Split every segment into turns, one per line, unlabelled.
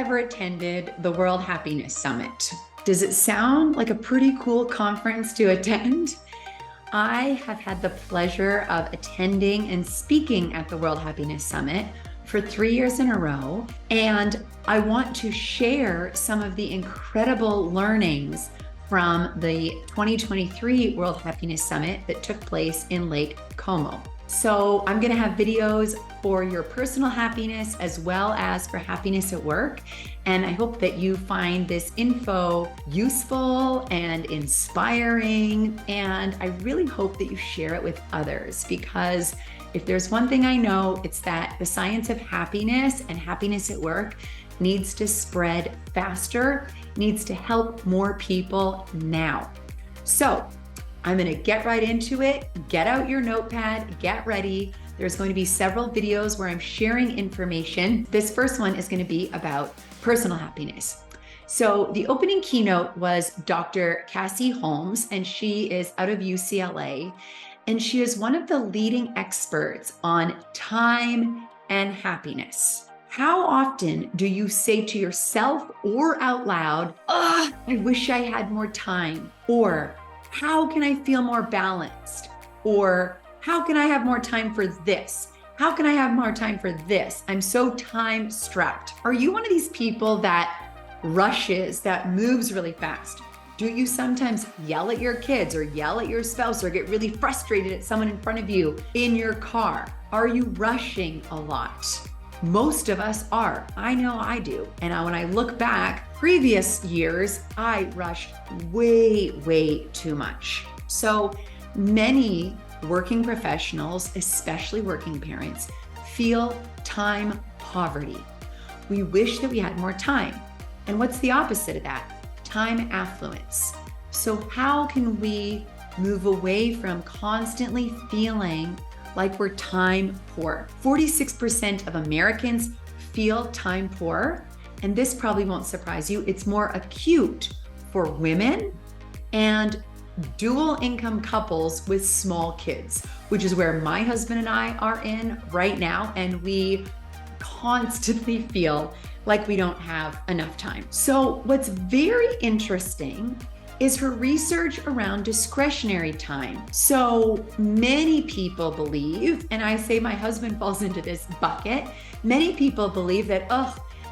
ever attended the World Happiness Summit? Does it sound like a pretty cool conference to attend? I have had the pleasure of attending and speaking at the World Happiness Summit for 3 years in a row, and I want to share some of the incredible learnings from the 2023 World Happiness Summit that took place in Lake Como. So I'm going to have videos for your personal happiness as well as for happiness at work. And I hope that you find this info useful and inspiring. And I really hope that you share it with others, because if there's one thing I know, it's that the science of happiness and happiness at work needs to spread faster, needs to help more people now. So I'm going to get right into it. Get out your notepad, get ready. There's going to be several videos where I'm sharing information. This first one is going to be about personal happiness. So the opening keynote was Dr. Cassie Holmes, and she is out of UCLA, and she is one of the leading experts on time and happiness. How often do you say to yourself or out loud, "I wish I had more time," or "How can I feel more balanced?" Or "How can I have more time for this? How can I have more time for this? I'm so time strapped." Are you one of these people that rushes, that moves really fast? Do you sometimes yell at your kids or yell at your spouse or get really frustrated at someone in front of you in your car? Are you rushing a lot? Most of us are. I know I do. And when I look back, previous years, I rushed way too much. So many working professionals, especially working parents, feel time poverty. We wish that we had more time. And what's the opposite of that? Time affluence. So how can we move away from constantly feeling like we're time poor? 46% of Americans feel time poor, and this probably won't surprise you. It's more acute for women and dual income couples with small kids, which is where my husband and I are in right now, and we constantly feel like we don't have enough time. So what's very interesting is her research around discretionary time. So many people believe, and I say my husband falls into this bucket, many people believe that,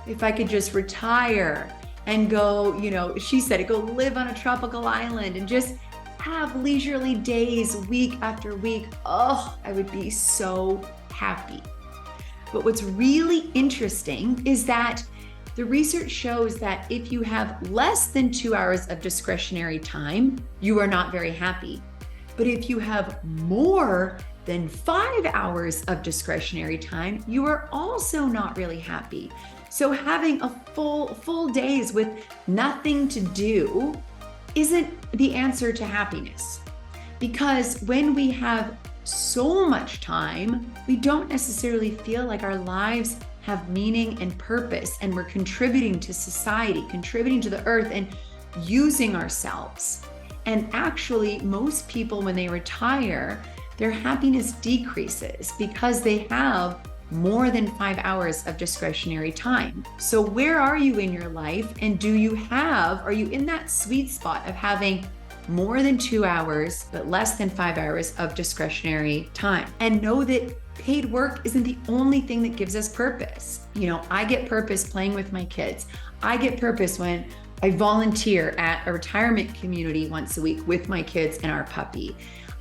if I could just retire and go, she said it, go live on a tropical island and just have leisurely days week after week, I would be so happy. But what's really interesting is that the research shows that if you have less than 2 hours of discretionary time, you are not very happy. But if you have more than 5 hours of discretionary time, you are also not really happy. So having a full days with nothing to do isn't the answer to happiness. Because when we have so much time, we don't necessarily feel like our lives have meaning and purpose, and we're contributing to society, contributing to the earth, and using ourselves. And actually, most people, when they retire, their happiness decreases because they have more than 5 hours of discretionary time. So where are you in your life? And are you in that sweet spot of having more than 2 hours, but less than 5 hours of discretionary time? And know that paid work isn't the only thing that gives us purpose. I get purpose playing with my kids. I get purpose when I volunteer at a retirement community once a week with my kids and our puppy.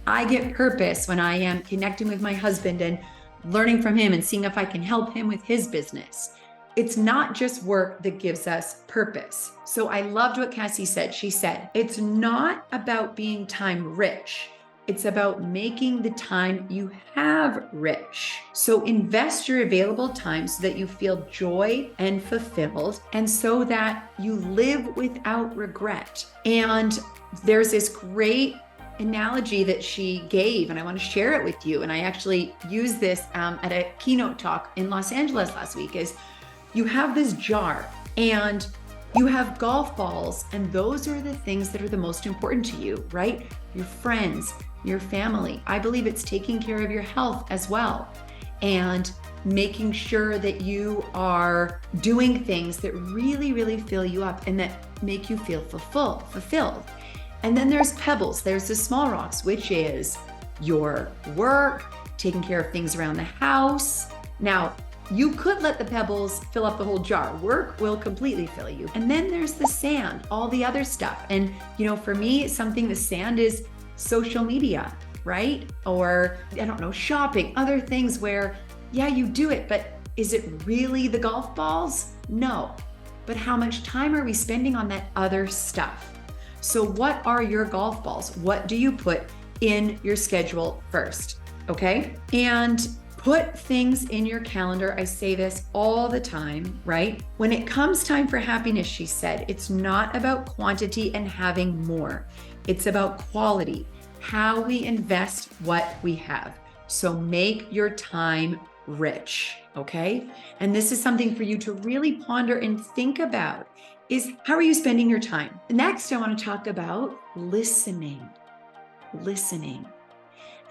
I get purpose when I am connecting with my husband and learning from him and seeing if I can help him with his business. It's not just work that gives us purpose. So I loved what Cassie said. She said, it's not about being time rich. It's about making the time you have rich. So invest your available time so that you feel joy and fulfilled, and so that you live without regret. And there's this great analogy that she gave, and I want to share it with you. And I actually used this at a keynote talk in Los Angeles last week. Is you have this jar and you have golf balls, and those are the things that are the most important to you, right? Your friends, your family. I believe it's taking care of your health as well. And making sure that you are doing things that really, really fill you up and that make you feel fulfilled. And then there's pebbles, there's the small rocks, which is your work, taking care of things around the house. Now, you could let the pebbles fill up the whole jar. Work will completely fill you. And then there's the sand, all the other stuff. And for me, the sand is social media, right? Or I don't know, shopping, other things where, yeah, you do it, but is it really the golf balls? No. But how much time are we spending on that other stuff? So what are your golf balls? What do you put in your schedule first? Okay? And put things in your calendar. I say this all the time, right? When it comes time for happiness, she said, it's not about quantity and having more. It's about quality, how we invest what we have. So make your time rich, okay? And this is something for you to really ponder and think about is how are you spending your time? Next, I want to talk about listening.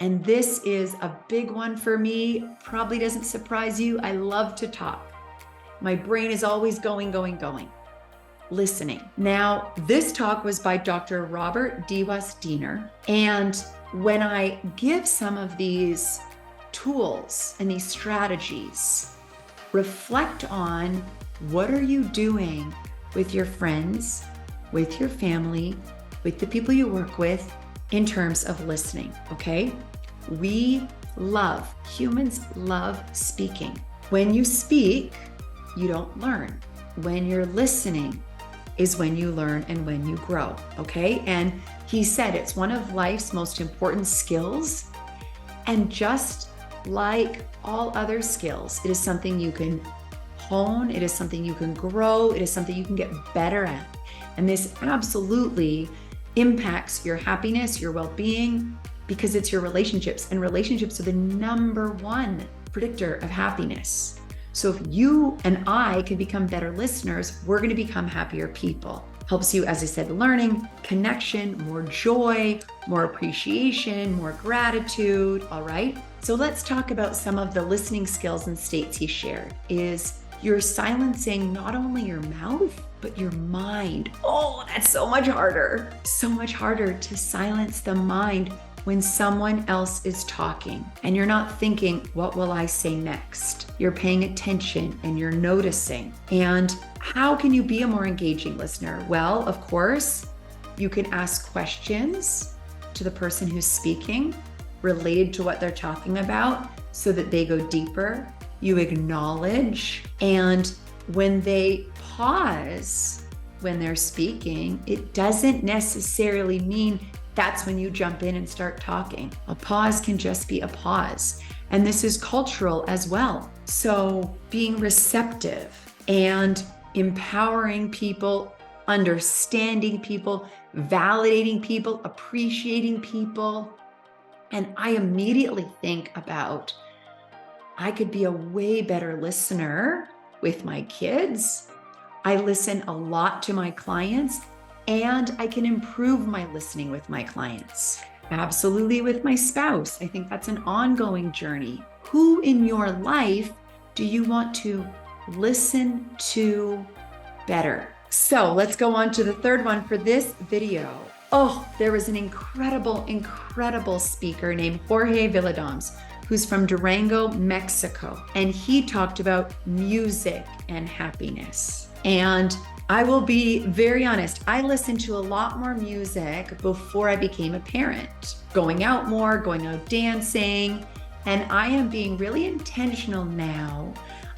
And this is a big one for me. Probably doesn't surprise you. I love to talk. My brain is always going. Listening. Now, this talk was by Dr. Robert Biswas-Diener. And when I give some of these tools and these strategies, reflect on what are you doing with your friends, with your family, with the people you work with in terms of listening, okay? Humans love speaking. When you speak, you don't learn. When you're listening is when you learn and when you grow, okay? And he said it's one of life's most important skills. And just like all other skills, it is something you can hone, it is something you can grow, it is something you can get better at. And this absolutely impacts your happiness, your well-being, because it's your relationships, and relationships are the number one predictor of happiness. So if you and I can become better listeners, we're going to become happier people. Helps you, as I said, learning, connection, more joy, more appreciation, more gratitude, all right? So let's talk about some of the listening skills and states he shared. Is you're silencing not only your mouth, but your mind. Oh, that's so much harder. So much harder to silence the mind when someone else is talking and you're not thinking, what will I say next? You're paying attention and you're noticing. And how can you be a more engaging listener? Well, of course, you can ask questions to the person who's speaking related to what they're talking about so that they go deeper. You acknowledge, and when they pause when they're speaking, it doesn't necessarily mean that's when you jump in and start talking. A pause can just be a pause. And this is cultural as well. So being receptive and empowering people, understanding people, validating people, appreciating people. And I immediately think about, I could be a way better listener with my kids. I listen a lot to my clients, and I can improve my listening with my clients. Absolutely with my spouse. I think that's an ongoing journey. Who in your life do you want to listen to better? So let's go on to the third one for this video. Oh, there was an incredible speaker named Jorge Viladoms, who's from Durango, Mexico. And he talked about music and happiness. And I will be very honest, I listened to a lot more music before I became a parent, going out more, going out dancing. And I am being really intentional now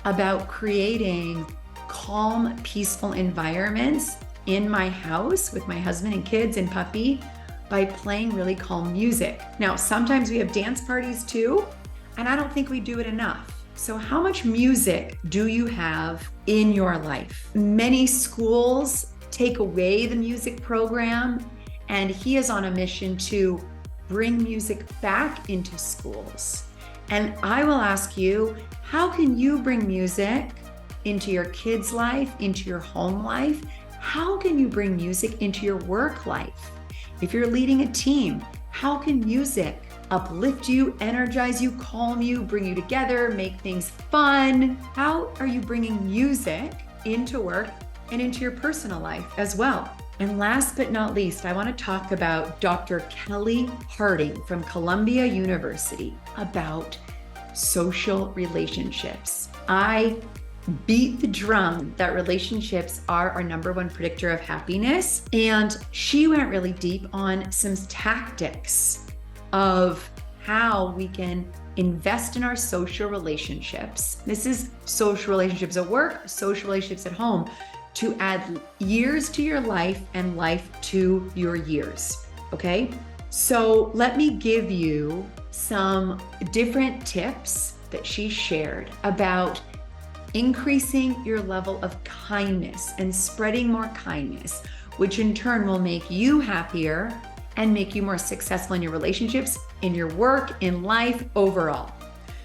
about creating calm, peaceful environments in my house with my husband and kids and puppy by playing really calm music. Now, sometimes we have dance parties too, and I don't think we do it enough. So how much music do you have in your life? Many schools take away the music program, and he is on a mission to bring music back into schools. And I will ask you, how can you bring music into your kids' life, into your home life? How can you bring music into your work life? If you're leading a team, How can music uplift you, energize you, calm you, bring you together, make things fun? How are you bringing music into work and into your personal life as well? And last but not least, I want to talk about Dr. Kelli Harding from Columbia University about social relationships. I beat the drum that relationships are our number one predictor of happiness. And she went really deep on some tactics of how we can invest in our social relationships. This is social relationships at work, social relationships at home, to add years to your life and life to your years. Okay? So let me give you some different tips that she shared about increasing your level of kindness and spreading more kindness, which in turn will make you happier and make you more successful in your relationships, in your work, in life overall.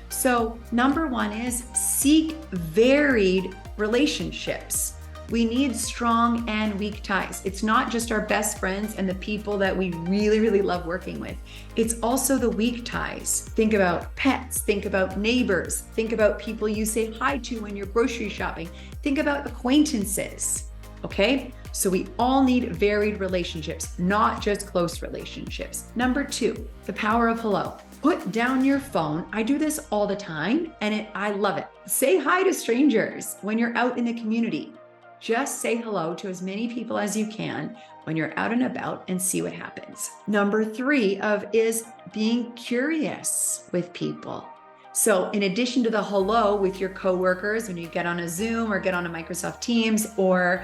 So number one is seek varied relationships. We need strong and weak ties. It's not just our best friends and the people that we really, really love working with. It's also the weak ties. Think about pets, think about neighbors, think about people you say hi to when you're grocery shopping, think about acquaintances, okay? So we all need varied relationships, not just close relationships. Number two, the power of hello. Put down your phone. I do this all the time and I love it. Say hi to strangers when you're out in the community. Just say hello to as many people as you can when you're out and about and see what happens. Number three is being curious with people. So in addition to the hello with your coworkers when you get on a Zoom or get on a Microsoft Teams or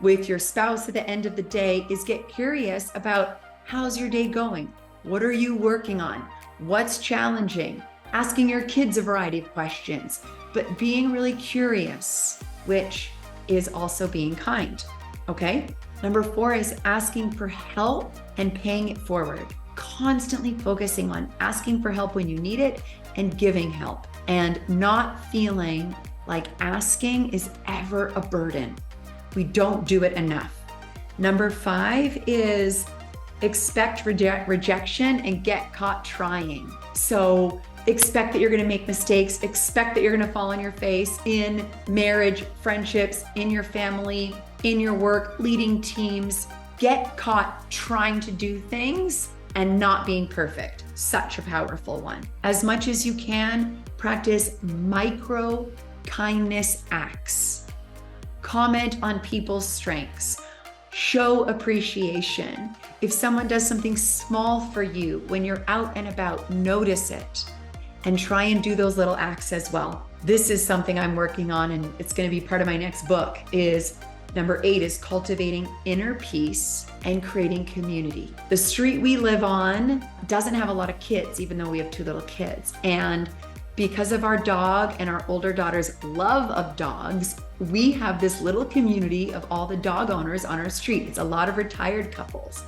with your spouse at the end of the day, is get curious about how's your day going? What are you working on? What's challenging? Asking your kids a variety of questions, but being really curious, which is also being kind, okay? Number four is asking for help and paying it forward. Constantly focusing on asking for help when you need it and giving help and not feeling like asking is ever a burden. We don't do it enough. Number five is expect rejection and get caught trying. So expect that you're going to make mistakes, expect that you're going to fall on your face in marriage, friendships, in your family, in your work, leading teams. Get caught trying to do things and not being perfect. Such a powerful one. As much as you can, practice micro kindness acts. Comment on people's strengths. Show appreciation. If someone does something small for you when you're out and about, notice it and try and do those little acts as well. This is something I'm working on and it's going to be part of my next book. Is number 8 is cultivating inner peace and creating community. The street we live on doesn't have a lot of kids, even though we have 2 little kids. And because of our dog and our older daughter's love of dogs, we have this little community of all the dog owners on our street. It's a lot of retired couples.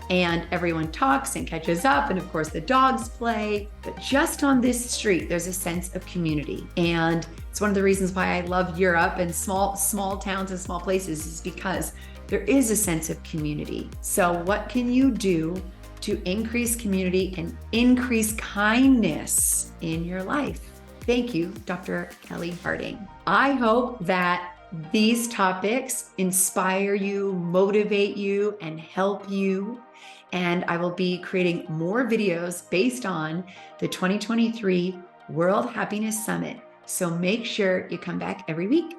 And everyone talks and catches up, and of course the dogs play. But just on this street, there's a sense of community. And it's one of the reasons why I love Europe and small towns and small places, is because there is a sense of community. So what can you do to increase community and increase kindness in your life? Thank you, Dr. Kelli Harding. I hope that these topics inspire you, motivate you, and help you. And I will be creating more videos based on the 2023 World Happiness Summit. So make sure you come back every week.